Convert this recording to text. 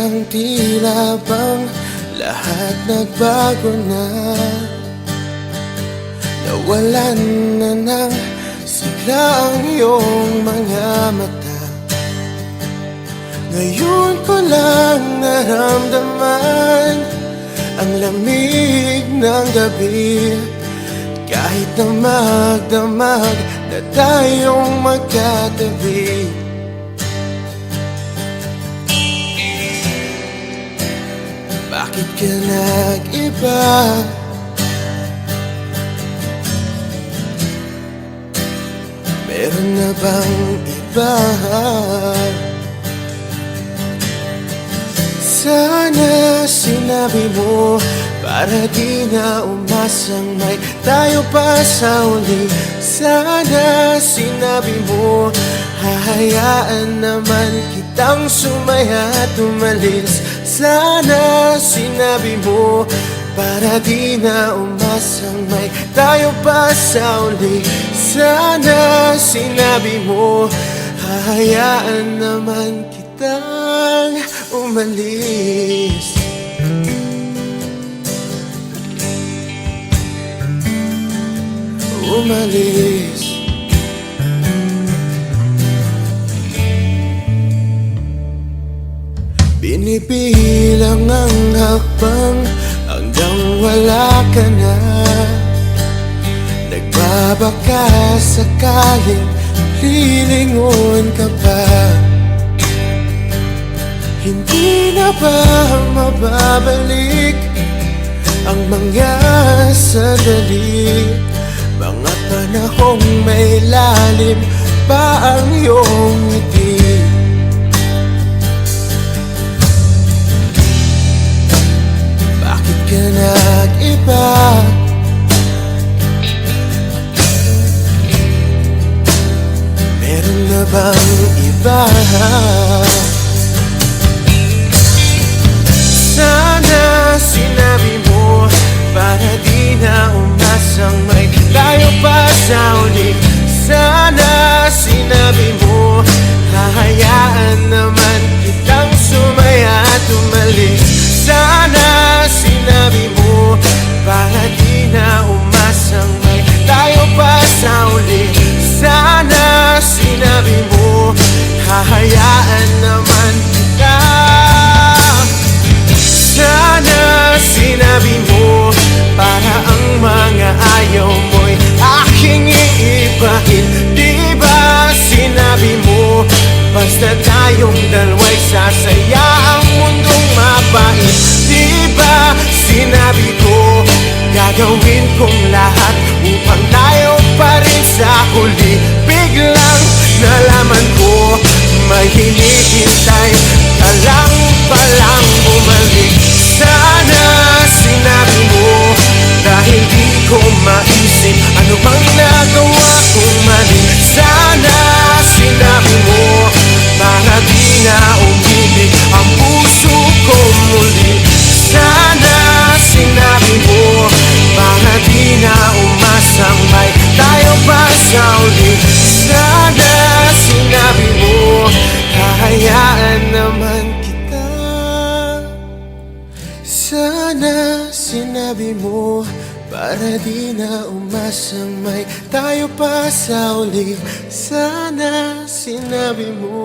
Parang tila bang lahat nagbago na. Nawalan na ng sigla ang iyong mga mata. Ngayon ko lang naramdaman ang lamig ng gabi. Kahit na magdamag na tayong magkatabi. Bakit ka nag-iba? Meron na bang iba? Sana sinabi mo para di na umasang may tayo pa sa uli. Sana sinabi mo hahayaan naman kitang sumaya at umalis. Sana sinabi mo para di na umasang may tayo pa sa uli. Sana sinabi mo hahayaan naman kitang umalis. Umalis. Binibilang ang hakbang hanggang wala ka na. Nagbabaka sakaling lilingon ka pa. Hindi na ba mababalik ang mga sandali, mga panahong may lalim pa ang iyong ngiti? Bakit ka nag-iba? Meron na bang iba? Sana sinabi mo para di na umasang may tayo pa sa uli. Sana sinabi mo hahayaan naman kitang sumaya at umalis. Sana sinabi mo para di na umasang may tayo pa sa uli. Sana sinabi mo hahayaan naman kita. Sana sinabi mo para ang mga ayaw mo'y aking iibahin. Di ba sinabi mo basta tayong dalawa'y sasaya ang mundong mapait? Di ba sinabi ko gagawin kong lahat upang tayo pa rin sa huli? Biglang nalaman ko may hinihintay ka lang palang bumalik. Sana sinabi mo dahil di ko maisip ano bang nagawa kong mali. Sana sinabi mo para di na umibig ang puso ko muli. Sana sinabi mo para di na umasang may tayo pa sa uli. Sana sinabi mo hahayaan naman kita. Sana sinabi mo para di na umasang may tayo pa sa uli. Sana sinabi mo.